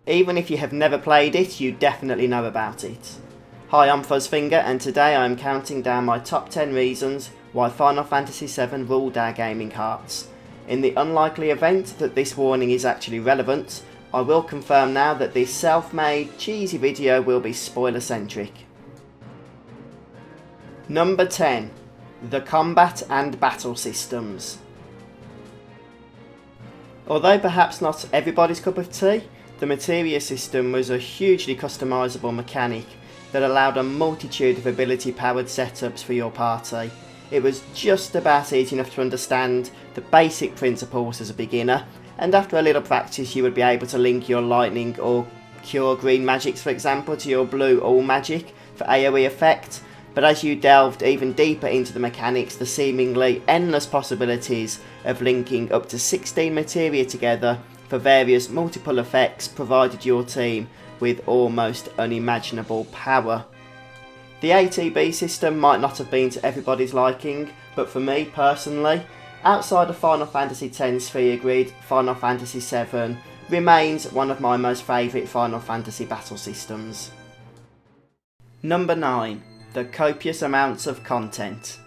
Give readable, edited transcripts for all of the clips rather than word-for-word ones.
Even if you have never played it, you definitely know about it. Hi, I'm Fuzzfinger, and today I am counting down my top 10 reasons why Final Fantasy VII ruled our gaming hearts. In the unlikely event that this warning is actually relevant, I will confirm now that this self-made, cheesy video will be spoiler-centric. Number 10. The combat and battle systems. Although perhaps not everybody's cup of tea, the materia system was a hugely customisable mechanic that allowed a multitude of ability-powered setups for your party. It was just about easy enough to understand the basic principles as a beginner, and after a little practice you would be able to link your lightning or cure green magics, for example, to your blue all magic for AoE effect. But as you delved even deeper into the mechanics, the seemingly endless possibilities of linking up to 16 materia together for various multiple effects provided your team with almost unimaginable power. The ATB system might not have been to everybody's liking, but for me personally, outside of Final Fantasy X Sphere Grid, Final Fantasy VII remains one of my most favourite Final Fantasy battle systems. Number 9. The copious amounts of content.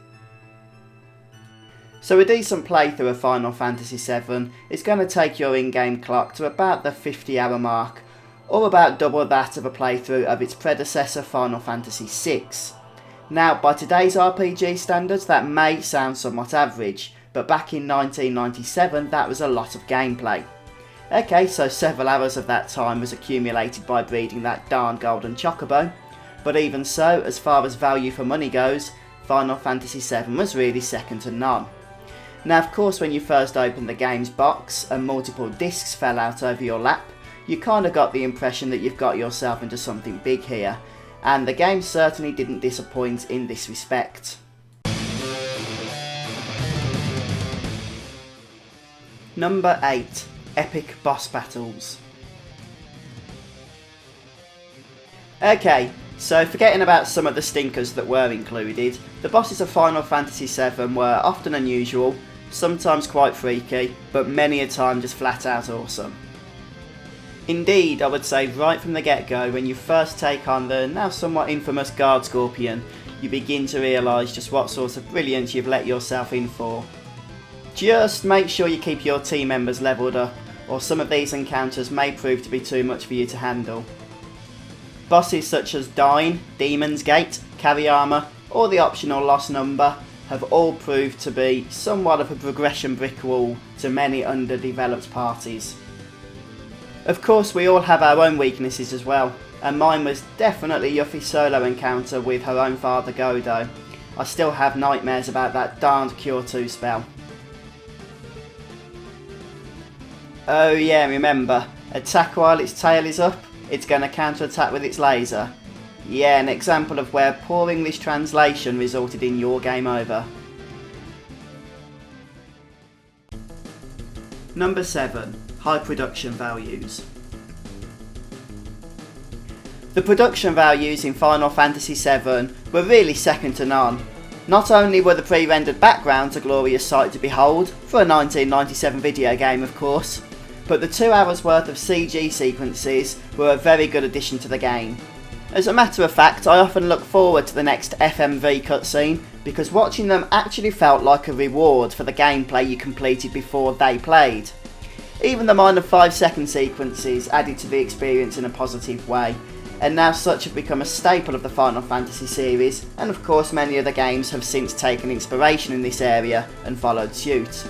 So a decent playthrough of Final Fantasy VII is going to take your in-game clock to about the 50-hour mark, or about double that of a playthrough of its predecessor Final Fantasy VI. Now, by today's RPG standards that may sound somewhat average, but back in 1997 that was a lot of gameplay. Okay, so several hours of that time was accumulated by breeding that darn golden chocobo, but even so, as far as value for money goes, Final Fantasy VII was really second to none. Now of course, when you first opened the game's box and multiple discs fell out over your lap, you kinda got the impression that you've got yourself into something big here, and the game certainly didn't disappoint in this respect. Number 8. Epic boss battles. Okay, so forgetting about some of the stinkers that were included, the bosses of Final Fantasy VII were often unusual, sometimes quite freaky, but many a time just flat out awesome. Indeed, I would say right from the get-go, when you first take on the now somewhat infamous Guard Scorpion, you begin to realise just what sort of brilliance you've let yourself in for. Just make sure you keep your team members levelled up, or some of these encounters may prove to be too much for you to handle. Bosses such as Dine, Demon's Gate, Kariyama, or the optional Lost Number have all proved to be somewhat of a progression brick wall to many underdeveloped parties. Of course, we all have our own weaknesses as well, and mine was definitely Yuffie's solo encounter with her own father Godo. I still have nightmares about that darned Cure 2 spell. Oh yeah, remember, attack while its tail is up, it's going to counter-attack with its laser. Yeah, an example of where poor English translation resulted in your game over. Number 7. High production values. The production values in Final Fantasy VII were really second to none. Not only were the pre-rendered backgrounds a glorious sight to behold, for a 1997 video game of course, but the 2 hours worth of CG sequences were a very good addition to the game. As a matter of fact, I often look forward to the next FMV cutscene because watching them actually felt like a reward for the gameplay you completed before they played. Even the minor 5-second sequences added to the experience in a positive way, and now such have become a staple of the Final Fantasy series, and of course many other games have since taken inspiration in this area and followed suit.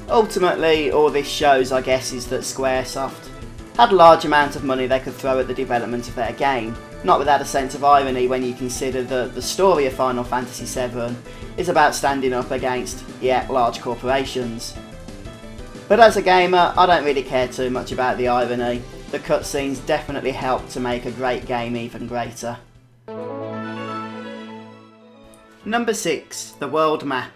Ultimately, all this shows, I guess, is that Squaresoft had a large amount of money they could throw at the development of their game, not without a sense of irony when you consider that the story of Final Fantasy VII is about standing up against, yeah, large corporations. But as a gamer, I don't really care too much about the irony. The cutscenes definitely help to make a great game even greater. Number 6. The World Map.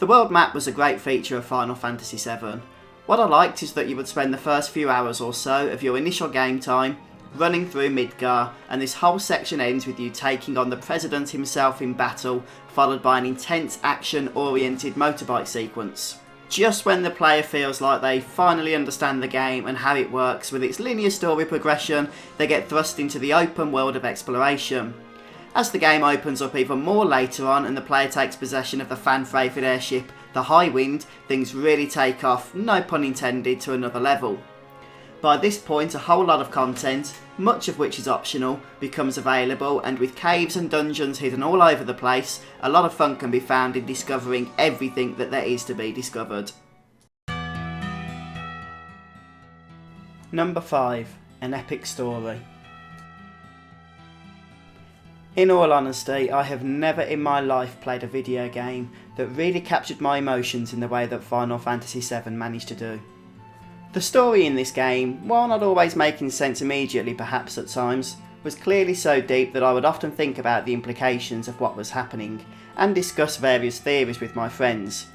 The world map was a great feature of Final Fantasy VII. What I liked is that you would spend the first few hours or so of your initial game time running through Midgar, and this whole section ends with you taking on the President himself in battle, followed by an intense action-oriented motorbike sequence. Just when the player feels like they finally understand the game and how it works with its linear story progression, they get thrust into the open world of exploration. As the game opens up even more later on and the player takes possession of the fan-favoured airship, the Highwind, things really take off, no pun intended, to another level. By this point, a whole lot of content, much of which is optional, becomes available, and with caves and dungeons hidden all over the place, a lot of fun can be found in discovering everything that there is to be discovered. Number 5. An epic story. In all honesty, I have never in my life played a video game that really captured my emotions in the way that Final Fantasy VII managed to do. The story in this game, while not always making sense immediately perhaps at times, was clearly so deep that I would often think about the implications of what was happening, and discuss various theories with my friends.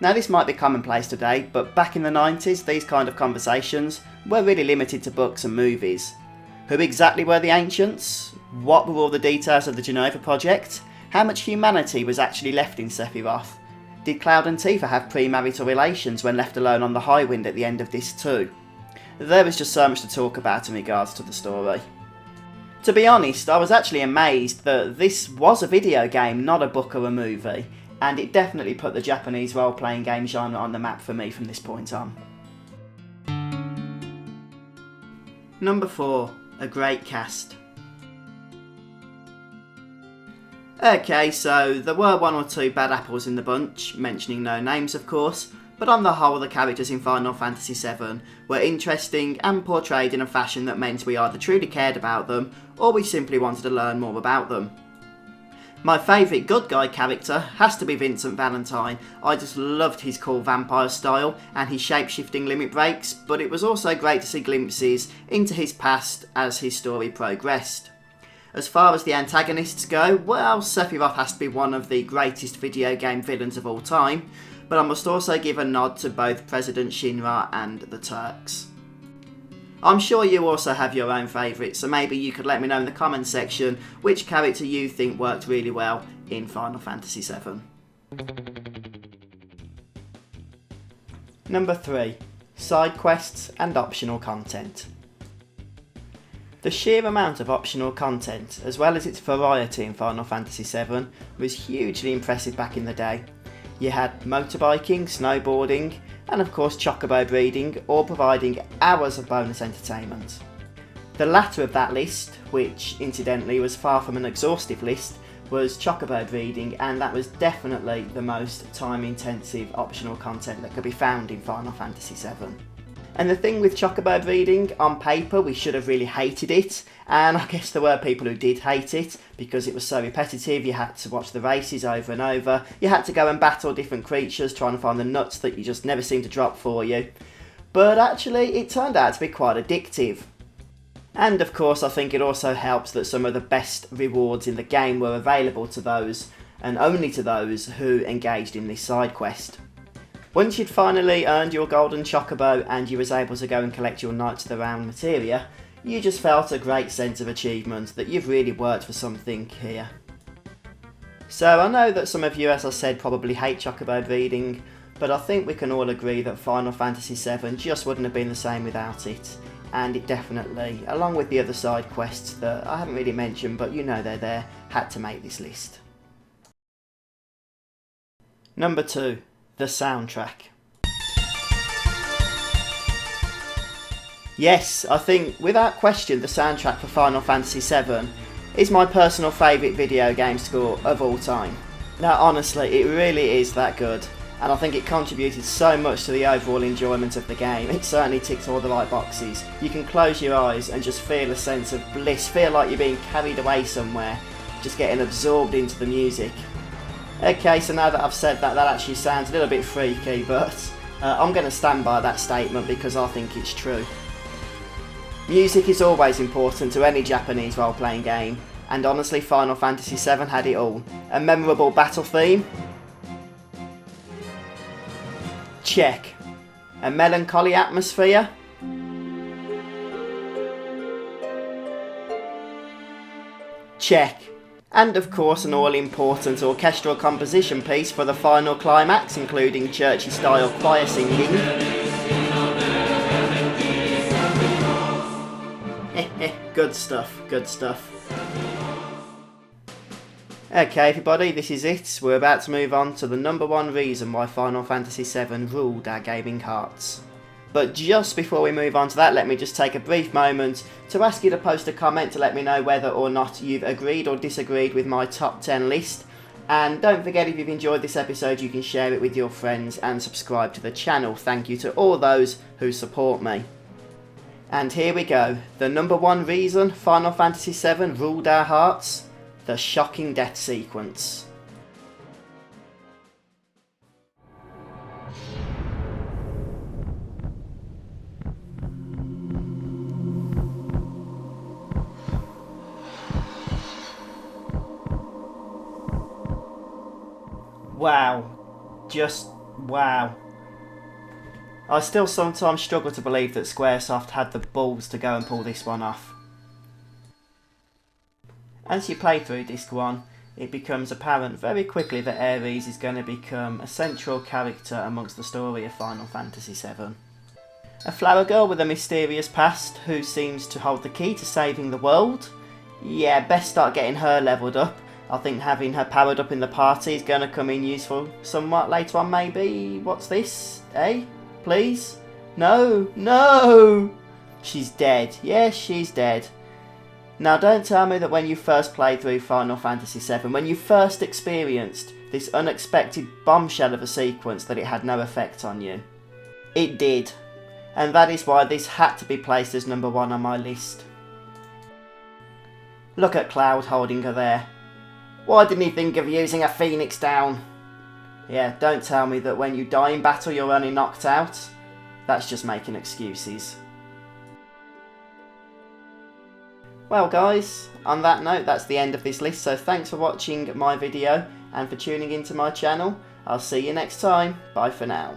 Now this might be commonplace today, but back in the 90s these kind of conversations were really limited to books and movies. Who exactly were the Ancients? What were all the details of the Genova Project? How much humanity was actually left in Sephiroth? Did Cloud and Tifa have premarital relations when left alone on the Highwind at the end of this too? There was just so much to talk about in regards to the story. To be honest, I was actually amazed that this was a video game, not a book or a movie, and it definitely put the Japanese role-playing game genre on the map for me from this point on. Number 4. A great cast. Okay, so there were one or two bad apples in the bunch, mentioning no names of course, but on the whole the characters in Final Fantasy VII were interesting and portrayed in a fashion that meant we either truly cared about them, or we simply wanted to learn more about them. My favourite good guy character has to be Vincent Valentine. I just loved his cool vampire style and his shape-shifting limit breaks, but it was also great to see glimpses into his past as his story progressed. As far as the antagonists go, well, Sephiroth has to be one of the greatest video game villains of all time, but I must also give a nod to both President Shinra and the Turks. I'm sure you also have your own favourites, so maybe you could let me know in the comments section which character you think worked really well in Final Fantasy VII. Number 3. Side quests and optional content. The sheer amount of optional content, as well as its variety in Final Fantasy VII, was hugely impressive back in the day. You had motorbiking, snowboarding, and of course chocobo breeding, all providing hours of bonus entertainment. The latter of that list, which incidentally was far from an exhaustive list, was chocobo breeding, and that was definitely the most time intensive optional content that could be found in Final Fantasy VII. And the thing with chocobo breeding, on paper we should have really hated it, and I guess there were people who did hate it because it was so repetitive. You had to watch the races over and over, you had to go and battle different creatures trying to find the nuts that you just never seem to drop for you. But actually it turned out to be quite addictive. And of course I think it also helps that some of the best rewards in the game were available to those, and only to those, who engaged in this side quest. Once you'd finally earned your golden chocobo and you was able to go and collect your Knights of the Round materia, you just felt a great sense of achievement that you've really worked for something here. So I know that some of you, as I said, probably hate chocobo breeding, but I think we can all agree that Final Fantasy VII just wouldn't have been the same without it, and it definitely, along with the other side quests that I haven't really mentioned but you know they're there, had to make this list. Number 2. The soundtrack. Yes, I think without question the soundtrack for Final Fantasy VII is my personal favourite video game score of all time. Now honestly, it really is that good, and I think it contributed so much to the overall enjoyment of the game. It certainly ticks all the right boxes. You can close your eyes and just feel a sense of bliss, feel like you're being carried away somewhere, just getting absorbed into the music. Okay, so now that I've said that, that actually sounds a little bit freaky, but I'm going to stand by that statement because I think it's true. Music is always important to any Japanese role-playing game, and honestly Final Fantasy VII had it all. A memorable battle theme? Check. A melancholy atmosphere? Check. And of course an all-important orchestral composition piece for the final climax, including churchy style choir singing. Good stuff, good stuff. Okay everybody, this is it. We're about to move on to the number one reason why Final Fantasy VII ruled our gaming hearts. But just before we move on to that, let me just take a brief moment to ask you to post a comment to let me know whether or not you've agreed or disagreed with my top 10 list. And don't forget, if you've enjoyed this episode, you can share it with your friends and subscribe to the channel. Thank you to all those who support me. And here we go. The number one reason Final Fantasy VII ruled our hearts: the shocking death sequence. Wow. Just wow. I still sometimes struggle to believe that Squaresoft had the balls to go and pull this one off. As you play through Disc 1, it becomes apparent very quickly that Ares is going to become a central character amongst the story of Final Fantasy VII. A flower girl with a mysterious past who seems to hold the key to saving the world? Yeah, best start getting her levelled up. I think having her powered up in the party is going to come in useful somewhat later on maybe. What's this? Eh? Please? No! No! She's dead. Yes, she's dead. Now don't tell me that when you first played through Final Fantasy VII, when you first experienced this unexpected bombshell of a sequence, that it had no effect on you. It did. And that is why this had to be placed as number one on my list. Look at Cloud holding her there. Why didn't he think of using a Phoenix down? Yeah, don't tell me that when you die in battle you're only knocked out. That's just making excuses. Well guys, on that note, that's the end of this list, so thanks for watching my video and for tuning into my channel. I'll see you next time. Bye for now.